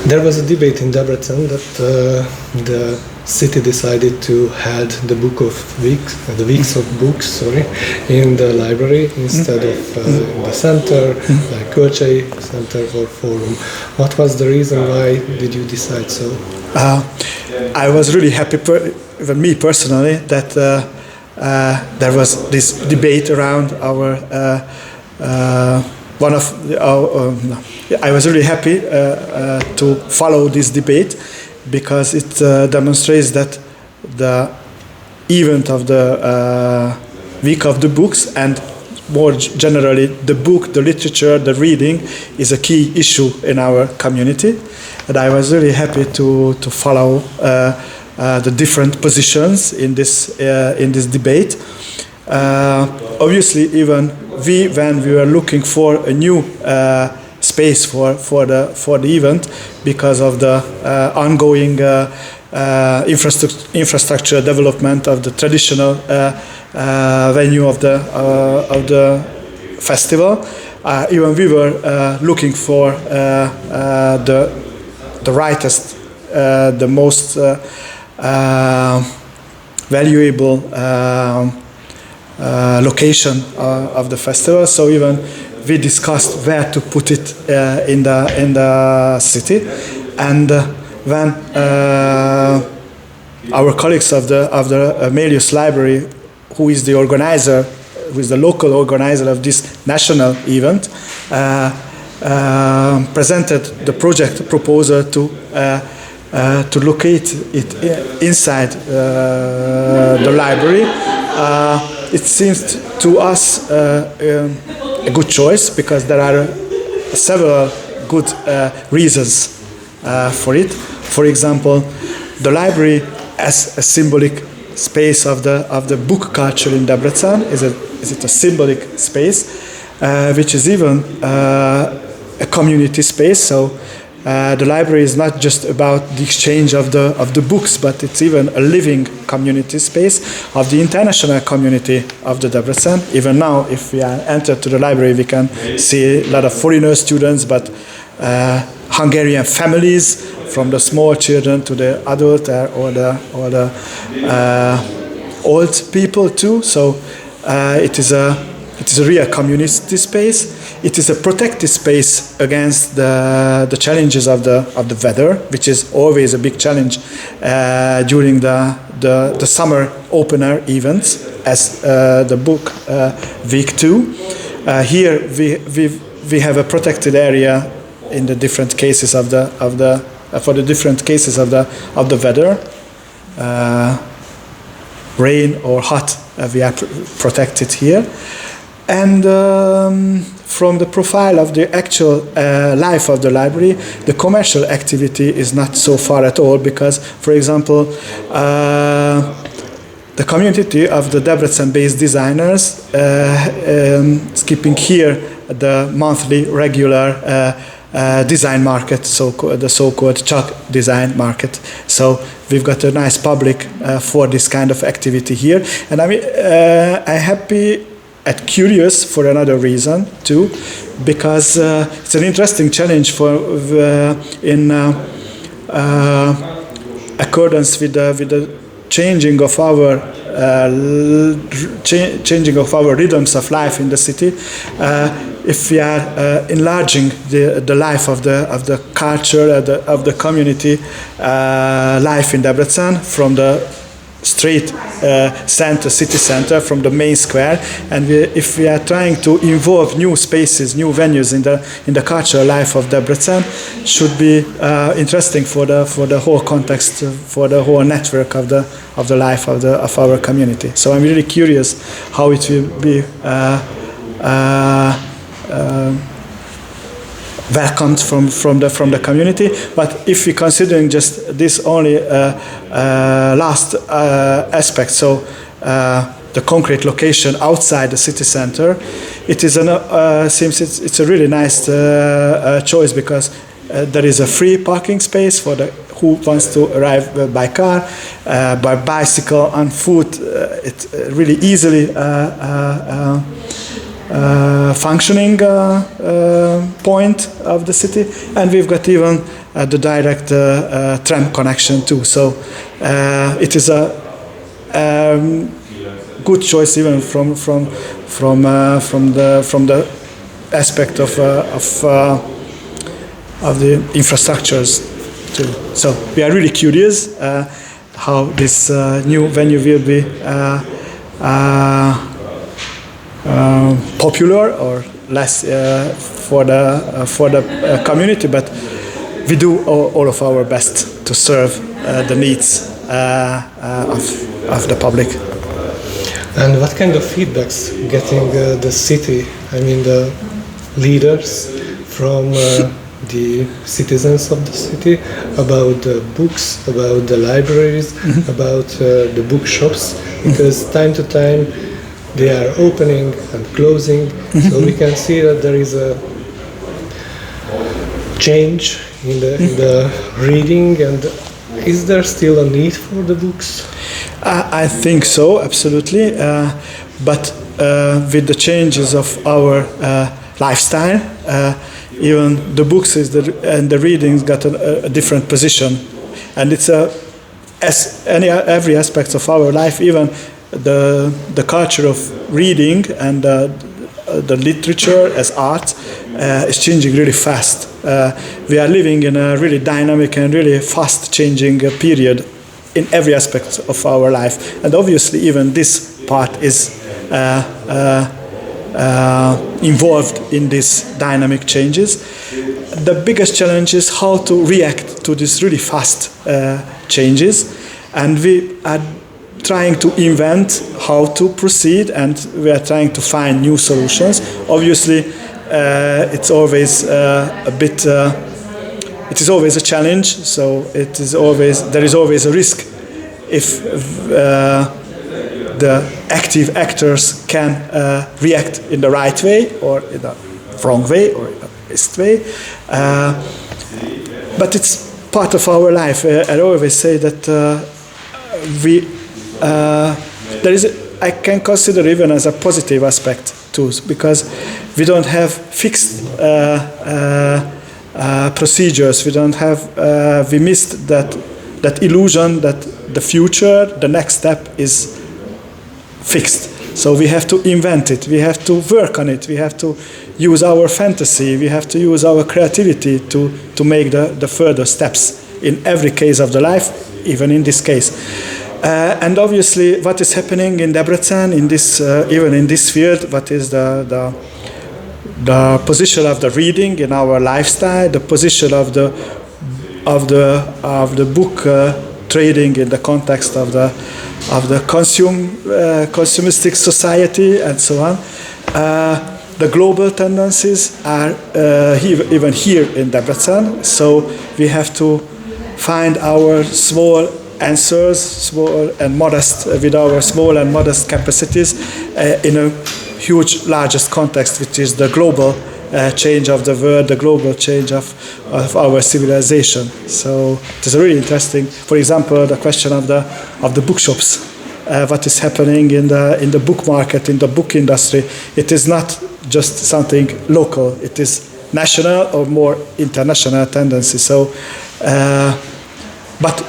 There was a debate in Debrecen that the city decided to hold the weeks of books, in the library instead of in the center, like Kölcsei Center or Forum. What was the reason? Why did you decide so? I was really happy, even me personally, that there was this debate around our I was really happy to follow this debate because it demonstrates that the event of the Week of the Books and more generally the book, the literature, the reading is a key issue in our community. And I was really happy to follow the different positions in this debate. Obviously, even when we were looking for a new space for the event, because of the ongoing infrastructure development of the traditional venue of the festival, even we were looking for the rightest, the most valuable location of the festival. So even we discussed where to put it in the city, and when our colleagues of the Meliusz Library, who is the organizer, who is the local organizer of this national event, presented the project proposal to locate it inside the library. It seems to us a good choice because there are several good reasons for it. For example, the library as a symbolic space of the book culture in Debrecen is it a symbolic space, which is even a community space. So the library is not just about the exchange of the books, but it's even a living community space of the international community of the Debrecen. Even now, if we enter to the library, we can see a lot of foreigner students, but Hungarian families, from the small children to the adult or the old people too. So it is a real community space. It is a protected space against the challenges of the weather, which is always a big challenge during the summer opener events, as the book week 2. Here we have a protected area in the different cases for the different cases of the weather, rain or hot. We are protected here. And from the profile of the actual life of the library, the commercial activity is not so far at all, because, for example, the community of the Debrecen-based designers, skipping here the monthly regular design market, the so-called Chuck design market. So we've got a nice public for this kind of activity here. And I'm happy and curious for another reason too, because it's an interesting challenge in accordance with the changing of our rhythms of life in the city. If we are enlarging the life of the culture of the community life in Debrecen from the straight city center, from the main square, and if we are trying to involve new spaces, new venues in the cultural life of Debrecen, should be interesting for the whole context, for the whole network of the life of our community. So I'm really curious how it will be welcomed from the community. But if we considering just this only last aspect, so the concrete location outside the city center, it is seems it's a really nice choice, because there is a free parking space for who wants to arrive by car, by bicycle, on foot. It's really easily functioning point of the city, and we've got even the direct tram connection too. So it is a good choice even from the aspect of the infrastructures too. So we are really curious how this new venue will be popular or less for the community, but we do all of our best to serve the needs of the public. And what kind of feedbacks getting the city, I mean the leaders from the citizens of the city about the books, about the libraries, about the bookshops, because time to time they are opening and closing, so we can see that there is a change in the reading. And is there still a need for the books? I think so, absolutely. But with the changes of our lifestyle, even the books and the readings got a different position, and it's as every aspect of our life, even the culture of reading and the literature as art is changing really fast. We are living in a really dynamic and really fast changing period in every aspect of our life, and obviously even this part is involved in these dynamic changes. The biggest challenge is how to react to these really fast changes, and we are trying to invent how to proceed, and we are trying to find new solutions. Obviously, it's always it is always a challenge. So there is always a risk if the active actors can react in the right way or in the wrong way or in the best way. But it's part of our life. I always say that I can consider even as a positive aspect too, because we don't have fixed procedures. We missed that illusion that the future, the next step is fixed. So we have to invent it. We have to work on it. We have to use our fantasy. We have to use our creativity to make the further steps in every case of the life, even in this case. And obviously, what is happening in Debrecen, even in this field, what is the position of the reading in our lifestyle, the position of the book trading in the context of the consumeristic society and so on. The global tendencies are even here in Debrecen, so we have to find our small answers, small and modest, with our small and modest capacities in a huge, largest context, which is the global change of the world, the global change of our civilization. So it is really interesting. For example, the question of the bookshops, what is happening in the book market, in the book industry. It is not just something local. It is national or more international tendency. So, but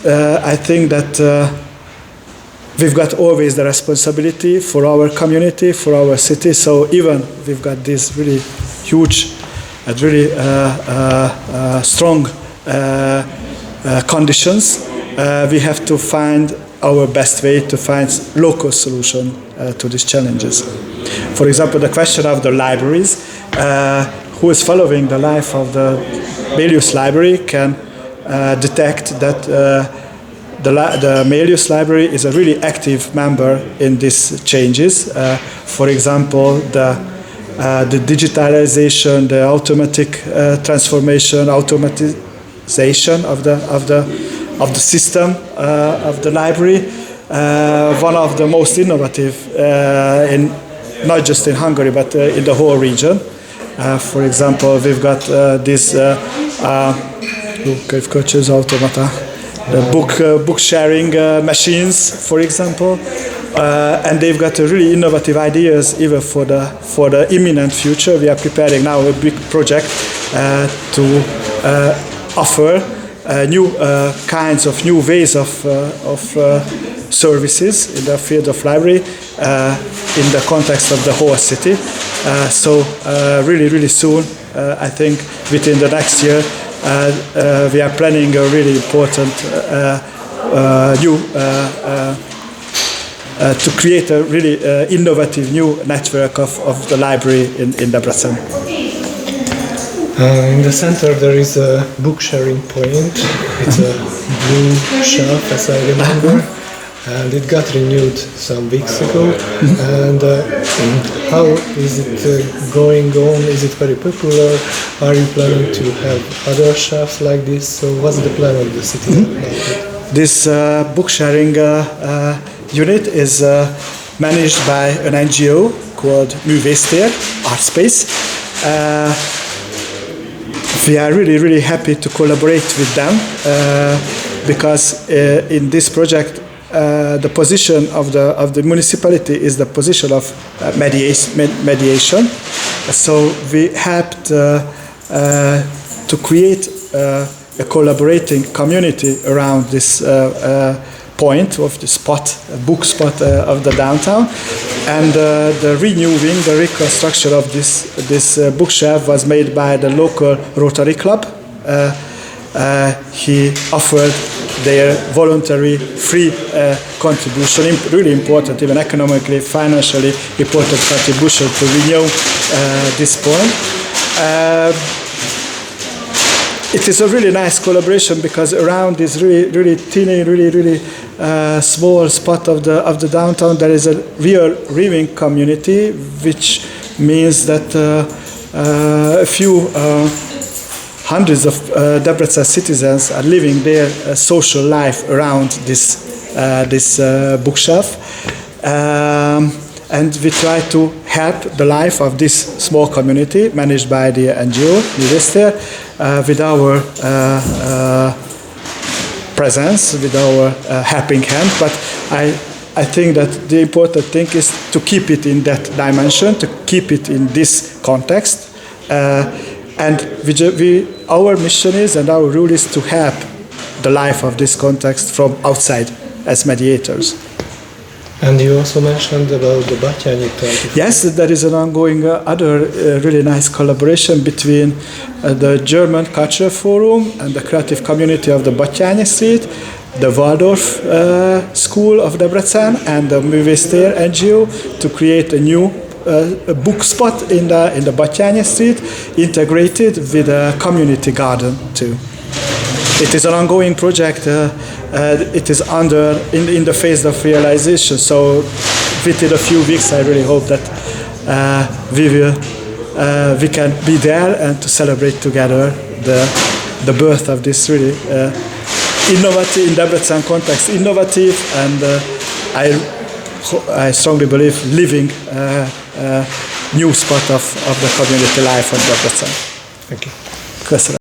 I think that we've got always the responsibility for our community, for our city. So even we've got these really huge and really strong conditions, we have to find our best way to find local solution to these challenges. For example, the question of the libraries, who is following the life of the Meliusz Library can detect that the Meliusz Library is a really active member in these changes. For example, the digitalization, the automatic transformation, automatization of the system of the library. One of the most innovative, not just in Hungary but in the whole region. For example, we've got this könyvkölcsöz automata, the book sharing machines, for example, and they've got really innovative ideas even for the imminent future. We are preparing now a big project to offer new kinds of new ways of services in the field of library in the context of the whole city. So really soon, I think within the next year, we are planning a really important new to create a really innovative new network of the library in Debrecen. In the center there is a book sharing point. It's a blue shelf, as I remember, and it got renewed some weeks ago. And how is it going on? Is it very popular? Are you planning to have other shelves like this? So what's the plan of the city? This book sharing unit is managed by an NGO called Meliusz Library, Art Space. We are really happy to collaborate with them because in this project the position of the municipality is the position of mediation. So we helped to create a collaborating community around this point of the spot, book spot of the downtown, and the renewing, the reconstruction of this bookshelf was made by the local Rotary Club. He offered their voluntary free contribution, really important, even economically, financially important contribution to renew this point. It is a really nice collaboration because around this really teeny, really small spot of the downtown there is a real reading community, which means that a few hundreds of Debrecen citizens are living their social life around this bookshelf. And we try to help the life of this small community managed by the NGO, Meliusz Library, with our presence, with our helping hand. But I think that the important thing is to keep it in that dimension, to keep it in this context. And our mission is and our rule is to help the life of this context from outside as mediators. And you also mentioned about the Batyányi Park. Yes, there is an ongoing other really nice collaboration between the German Culture Forum and the creative community of the Batyányi Street, the Waldorf School of Debrecen, and the Meliusz Library NGO to create a new book spot in the Batyányi Street, integrated with a community garden too. It is an ongoing project. It is in the phase of realization. So within a few weeks, I really hope that we can be there and to celebrate together the birth of this really innovative, in Debrecen context, innovative, and I strongly believe living new spot of the community life of Debrecen. Thank you. Köszönöm.